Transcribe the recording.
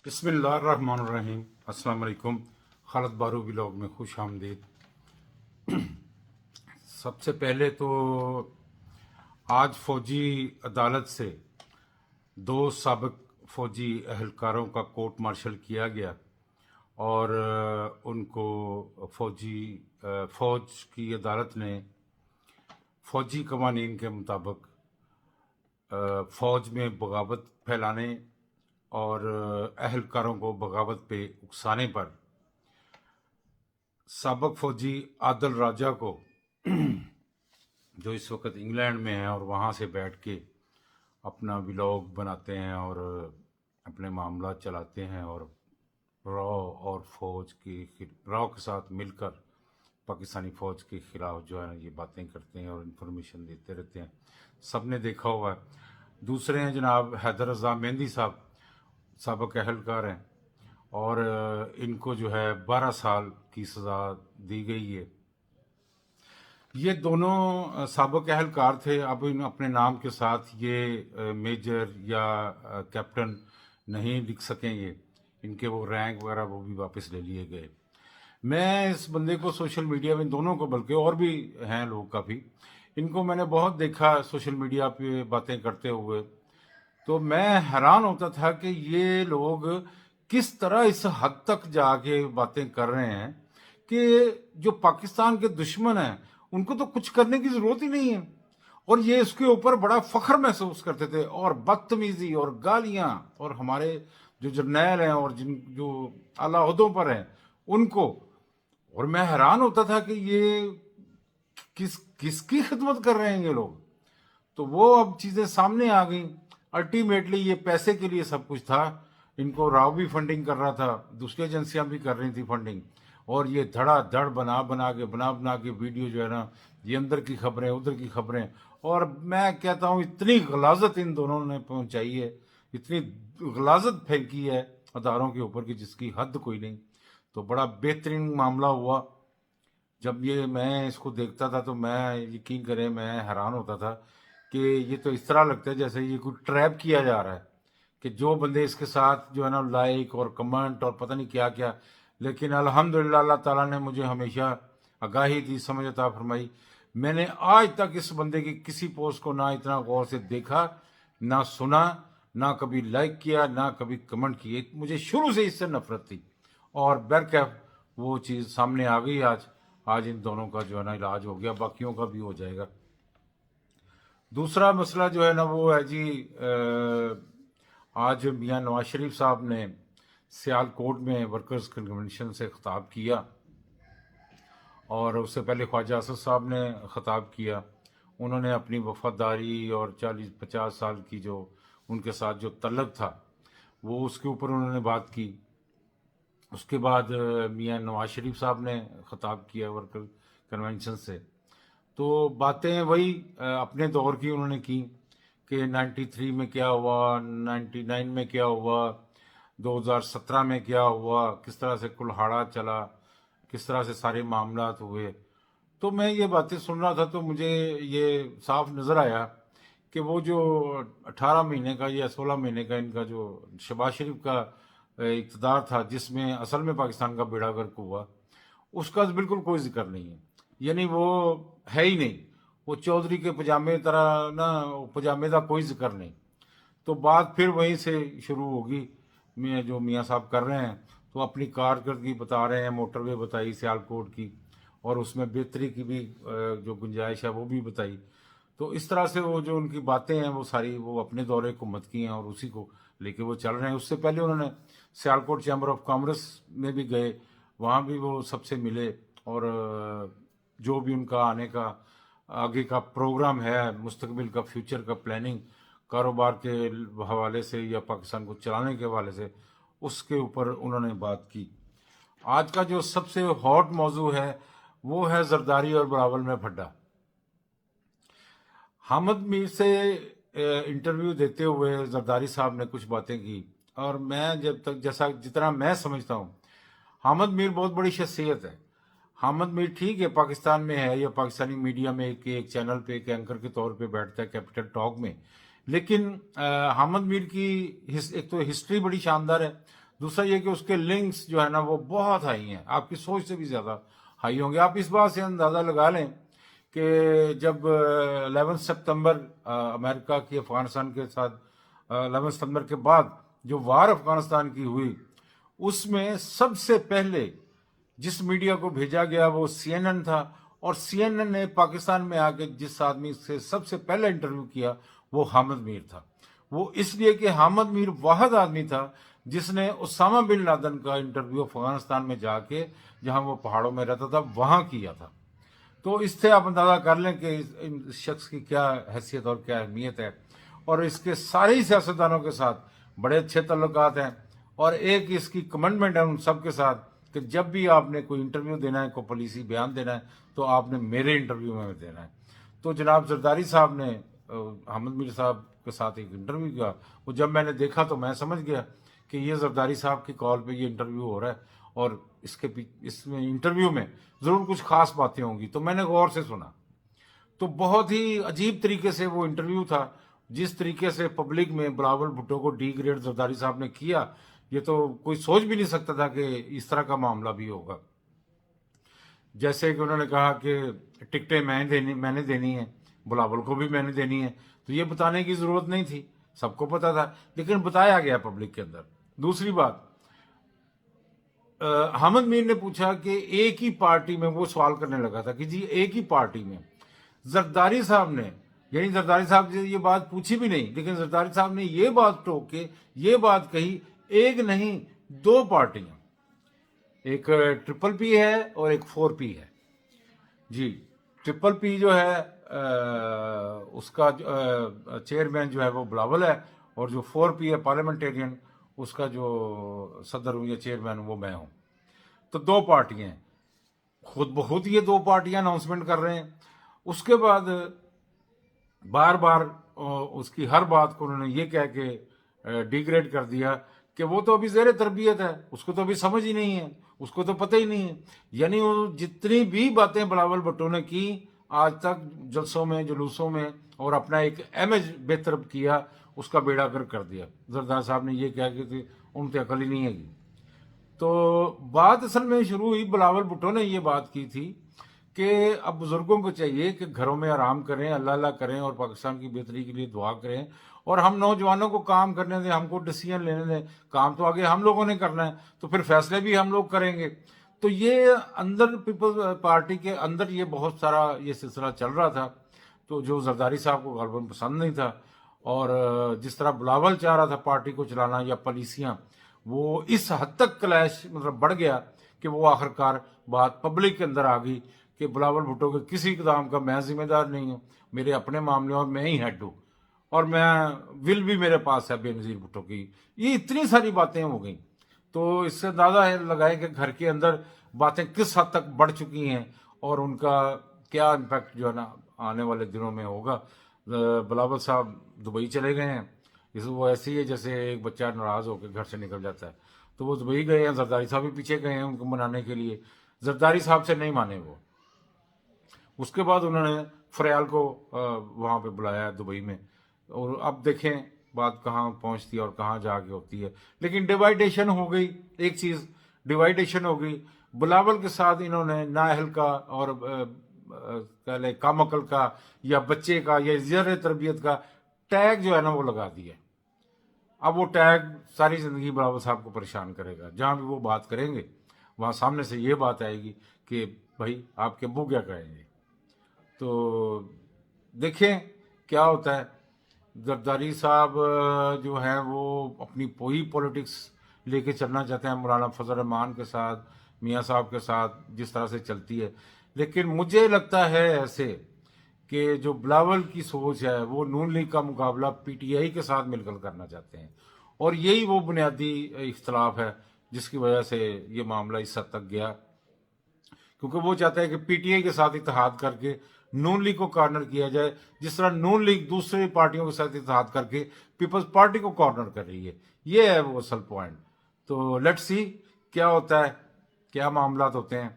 بسم اللہ الرحمن الرحیم۔ السلام علیکم۔ خالد بارو ولاگ میں خوش آمدید۔ سب سے پہلے تو آج فوجی عدالت سے دو سابق فوجی اہلکاروں کا کورٹ مارشل کیا گیا اور ان کو فوج کی عدالت نے فوجی قوانین کے مطابق فوج میں بغاوت پھیلانے اور اہلکاروں کو بغاوت پہ اکسانے پر سابق فوجی عادل راجہ کو، جو اس وقت انگلینڈ میں ہیں اور وہاں سے بیٹھ کے اپنا ولاگ بناتے ہیں اور اپنے معاملات چلاتے ہیں اور راؤ اور فوج کی راؤ کے ساتھ مل کر پاکستانی فوج کے خلاف جو ہے نا یہ باتیں کرتے ہیں اور انفارمیشن دیتے رہتے ہیں، سب نے دیکھا ہوا ہے۔ دوسرے ہیں جناب حیدر رضا مہندی صاحب، سابق اہلکار ہیں اور ان کو جو ہے 12 سال کی سزا دی گئی ہے۔ یہ دونوں سابق اہلکار تھے، اب ان اپنے نام کے ساتھ یہ میجر یا کیپٹن نہیں لکھ سکیں گے، ان کے وہ رینک وغیرہ وہ بھی واپس لے لیے گئے۔ میں اس بندے کو سوشل میڈیا میں، دونوں کو بلکہ اور بھی ہیں لوگ کافی، ان کو میں نے بہت دیکھا سوشل میڈیا پہ باتیں کرتے ہوئے، تو میں حیران ہوتا تھا کہ یہ لوگ کس طرح اس حد تک جا کے باتیں کر رہے ہیں کہ جو پاکستان کے دشمن ہیں ان کو تو کچھ کرنے کی ضرورت ہی نہیں ہے، اور یہ اس کے اوپر بڑا فخر محسوس کرتے تھے، اور بدتمیزی اور گالیاں، اور ہمارے جو جرنیل ہیں اور جو اعلیٰ عہدوں پر ہیں ان کو، اور میں حیران ہوتا تھا کہ یہ کس کی خدمت کر رہے ہیں یہ لوگ۔ تو وہ اب چیزیں سامنے آ گئیں۔ الٹیمیٹلی یہ پیسے کے لیے سب کچھ تھا، ان کو راؤ بھی فنڈنگ کر رہا تھا، دوسری ایجنسیاں بھی کر رہی تھی فنڈنگ، اور یہ دھڑا دھڑ بنا کے ویڈیو جو ہے نا، یہ اندر کی خبریں ادھر کی خبریں، اور میں کہتا ہوں اتنی غلاظت ان دونوں نے پہنچائی ہے، اتنی غلاظت پھینکی ہے اداروں کے اوپر کہ جس کی حد کوئی نہیں۔ تو بڑا بہترین معاملہ ہوا۔ جب میں اس کو دیکھتا تھا تو میں، یقین کریں، میں حیران ہوتا تھا کہ یہ تو اس طرح لگتا ہے جیسے یہ کوئی ٹریپ کیا جا رہا ہے، کہ جو بندے اس کے ساتھ جو ہے نا لائک اور کمنٹ اور پتہ نہیں کیا کیا، لیکن الحمدللہ اللہ تعالیٰ نے مجھے ہمیشہ آگاہی دی، سمجھ عطا فرمائی۔ میں نے آج تک اس بندے کی کسی پوسٹ کو نہ اتنا غور سے دیکھا، نہ سنا، نہ کبھی لائک کیا، نہ کبھی کمنٹ کیے۔ مجھے شروع سے اس سے نفرت تھی، اور برکیف وہ چیز سامنے آ گئی۔ آج ان دونوں کا جو ہے نا علاج ہو گیا، باقیوں کا بھی ہو جائے گا۔ دوسرا مسئلہ جو ہے نا وہ ہے جی، آج میاں نواز شریف صاحب نے سیال کوٹ میں ورکرز کنونشن سے خطاب کیا، اور اس سے پہلے خواجہ اسد صاحب نے خطاب کیا۔ انہوں نے اپنی وفاداری اور 40-50 سال کی جو ان کے ساتھ جو تعلق تھا وہ اس کے اوپر انہوں نے بات کی۔ اس کے بعد میاں نواز شریف صاحب نے خطاب کیا ورکر کنونشن سے، تو باتیں وہی اپنے دور کی انہوں نے کی کہ 93 میں کیا ہوا، 99 میں کیا ہوا، 2017 میں کیا ہوا، کس طرح سے کلہاڑا چلا، کس طرح سے سارے معاملات ہوئے۔ تو میں یہ باتیں سن رہا تھا تو مجھے یہ صاف نظر آیا کہ وہ جو 18 مہینے کا یا 16 مہینے کا ان کا جو شہباز شریف کا اقتدار تھا، جس میں اصل میں پاکستان کا بیڑا غرق ہوا، اس کا بالکل کوئی ذکر نہیں ہے، یعنی وہ ہے ہی نہیں، وہ چودھری کے پجامے طرح نا، پجامے کا کوئی ذکر نہیں۔ تو بات پھر وہیں سے شروع ہوگی، جو میاں صاحب کر رہے ہیں تو اپنی کارکردگی بتا رہے ہیں، موٹر وے بتائی سیالکوٹ کی، اور اس میں بہتری کی بھی جو گنجائش ہے وہ بھی بتائی۔ تو اس طرح سے وہ جو ان کی باتیں ہیں وہ ساری وہ اپنے دور حکومت کی ہیں اور اسی کو لے کے وہ چل رہے ہیں۔ اس سے پہلے انہوں نے سیالکوٹ چیمبر آف کامرس میں بھی گئے، وہاں بھی وہ سب سے ملے، اور جو بھی ان کا آنے کا آگے کا پروگرام ہے، مستقبل کا، فیوچر کا پلاننگ، کاروبار کے حوالے سے یا پاکستان کو چلانے کے حوالے سے، اس کے اوپر انہوں نے بات کی۔ آج کا جو سب سے ہاٹ موضوع ہے وہ ہے زرداری اور بلاول میں پھڈا۔ حامد میر سے انٹرویو دیتے ہوئے زرداری صاحب نے کچھ باتیں کی، اور میں جتنا میں سمجھتا ہوں، حامد میر بہت بڑی شخصیت ہے۔ حامد میر ٹھیک ہے پاکستان میں ہے، یا پاکستانی میڈیا میں ایک چینل پہ ایک اینکر کے طور پہ بیٹھتا ہے کیپٹل ٹاک میں، لیکن حامد میر کی ایک تو ہسٹری بڑی شاندار ہے، دوسرا یہ کہ اس کے لنکس جو ہے نا وہ بہت ہائی ہیں، آپ کی سوچ سے بھی زیادہ ہائی ہوں گے. آپ اس بات سے اندازہ لگا لیں کہ جب 11 سپتمبر امریکہ کی افغانستان کے ساتھ 11 ستمبر کے بعد جو وار افغانستان کی ہوئی، اس میں سب سے پہلے جس میڈیا کو بھیجا گیا وہ سی این این تھا، اور سی این این نے پاکستان میں آ کے جس آدمی سے سب سے پہلے انٹرویو کیا وہ حامد میر تھا. وہ اس لیے کہ حامد میر واحد آدمی تھا جس نے اسامہ بن لادن کا انٹرویو افغانستان میں جا کے، جہاں وہ پہاڑوں میں رہتا تھا، وہاں کیا تھا. تو اس سے آپ اندازہ کر لیں کہ اس شخص کی کیا حیثیت اور کیا اہمیت ہے. اور اس کے سارے ہی سیاستدانوں کے ساتھ بڑے اچھے تعلقات ہیں، اور ایک اس کی کمنٹمنٹ ہے ان سب کے ساتھ کہ جب بھی آپ نے کوئی انٹرویو دینا ہے، کوئی پالیسی بیان دینا ہے، تو آپ نے میرے انٹرویو میں دینا ہے. تو جناب زرداری صاحب نے حامد میر صاحب کے ساتھ ایک انٹرویو کیا. وہ جب میں نے دیکھا تو میں سمجھ گیا کہ یہ زرداری صاحب کی کال پہ یہ انٹرویو ہو رہا ہے، اور اس میں انٹرویو میں ضرور کچھ خاص باتیں ہوں گی. تو میں نے غور سے سنا، تو بہت ہی عجیب طریقے سے وہ انٹرویو تھا. جس طریقے سے پبلک میں بلاول بھٹو کو ڈی گریڈ زرداری صاحب نے کیا، یہ تو کوئی سوچ بھی نہیں سکتا تھا کہ اس طرح کا معاملہ بھی ہوگا. جیسے کہ انہوں نے کہا کہ ٹکٹیں میں نے دینی ہیں، بلاول کو بھی میں نے دینی ہے. تو یہ بتانے کی ضرورت نہیں تھی، سب کو پتا تھا، لیکن بتایا گیا پبلک کے اندر. دوسری بات، حامد میر نے پوچھا کہ ایک ہی پارٹی میں، وہ سوال کرنے لگا تھا کہ جی ایک ہی پارٹی میں زرداری صاحب نے، یعنی زرداری صاحب سے یہ بات پوچھی بھی نہیں، لیکن زرداری صاحب نے یہ بات ٹوک کے یہ بات کہی، ایک نہیں دو پارٹیاں، ایک ٹرپل پی ہے اور ایک 4P ہے. جی ٹرپل پی جو ہے اس کا چیئرمین جو ہے وہ بلاول ہے، اور جو 4P ہے پارلیمنٹیرین، اس کا جو صدر ہوں یا چیئرمین وہ میں ہوں. تو دو پارٹیاں ہیں، خود بخود یہ دو پارٹیاں اناؤنسمنٹ کر رہے ہیں. اس کے بعد بار بار اس کی ہر بات کو انہوں نے یہ کہہ کے ڈیگریڈ کر دیا کہ وہ تو ابھی زیر تربیت ہے، اس کو تو ابھی سمجھ ہی نہیں ہے، اس کو تو پتہ ہی نہیں ہے. یعنی وہ جتنی بھی باتیں بلاول بھٹو نے کی آج تک جلسوں میں، جلوسوں میں، اور اپنا ایک امیج بہتر کیا، اس کا بیڑا گرک کر دیا. زردار صاحب نے یہ کہا کہ ان پہ عقل ہی نہیں ہے گی. تو بات اصل میں شروع ہوئی، بلاول بھٹو نے یہ بات کی تھی کہ اب بزرگوں کو چاہیے کہ گھروں میں آرام کریں، اللہ اللہ کریں، اور پاکستان کی بہتری کے لیے دعا کریں، اور ہم نوجوانوں کو کام کرنے دیں، ہم کو ڈیسیژن لینے دیں. کام تو آگے ہم لوگوں نے کرنا ہے، تو پھر فیصلے بھی ہم لوگ کریں گے. تو یہ اندر پیپلز پارٹی کے اندر یہ بہت سارا یہ سلسلہ چل رہا تھا، تو جو زرداری صاحب کو غالباً پسند نہیں تھا. اور جس طرح بلاول چاہ رہا تھا پارٹی کو چلانا یا پالیسیاں، وہ اس حد تک کلیش مطلب بڑھ گیا کہ وہ آخرکار بات پبلک کے اندر آ گئی کہ بلاول بھٹو کے کسی اقدام کا میں ذمہ دار نہیں ہوں، میرے اپنے معاملے اور میں ہی ہیڈ ہوں، اور میں ول بھی میرے پاس ہے بے نظیر بھٹو کی. یہ اتنی ساری باتیں ہو گئیں. تو اس سے اندازہ لگائے کہ گھر کے اندر باتیں کس حد تک بڑھ چکی ہیں، اور ان کا کیا امپیکٹ جو ہے نا آنے والے دنوں میں ہوگا. بلاول صاحب دبئی چلے گئے ہیں، وہ ایسے ہی ہے جیسے ایک بچہ ناراض ہو کے گھر سے نکل جاتا ہے. تو وہ دبئی گئے ہیں، زرداری صاحب بھی پیچھے گئے ہیں ان کو منانے کے لیے. زرداری صاحب سے نہیں مانے وہ. اس کے بعد انہوں نے فریال کو وہاں پہ بلایا ہے دبئی میں، اور اب دیکھیں بات کہاں پہنچتی ہے اور کہاں جا کے ہوتی ہے. لیکن ڈیوائیڈیشن ہو گئی، ایک چیز ڈیوائیڈیشن ہو گئی. بلاول کے ساتھ انہوں نے نااہل کا اور کہہ لیں کم عقل کا یا بچے کا یا زیر تربیت کا ٹیگ جو ہے نا وہ لگا دیا. اب وہ ٹیگ ساری زندگی بلاول صاحب کو پریشان کرے گا. جہاں بھی وہ بات کریں گے وہاں سامنے سے یہ بات آئے گی کہ بھائی آپ کے ابو کیا کہیں گے. تو دیکھیں کیا ہوتا ہے. زرداری صاحب جو ہیں وہ اپنی پوری پولیٹکس لے کے چلنا چاہتے ہیں، مولانا فضل الرحمان کے ساتھ، میاں صاحب کے ساتھ جس طرح سے چلتی ہے. لیکن مجھے لگتا ہے ایسے کہ جو بلاول کی سوچ ہے وہ نون لیگ کا مقابلہ PTI کے ساتھ مل کر کرنا چاہتے ہیں، اور یہی وہ بنیادی اختلاف ہے جس کی وجہ سے یہ معاملہ اس حد تک گیا. کیونکہ وہ چاہتا ہے کہ PTI کے ساتھ اتحاد کر کے نون لیگ کو کارنر کیا جائے، جس طرح نون لیگ دوسری پارٹیوں کے ساتھ اتحاد کر کے پیپلز پارٹی کو کارنر کر رہی ہے. یہ ہے وہ اصل پوائنٹ. تو لیٹس سی کیا ہوتا ہے، کیا معاملات ہوتے ہیں.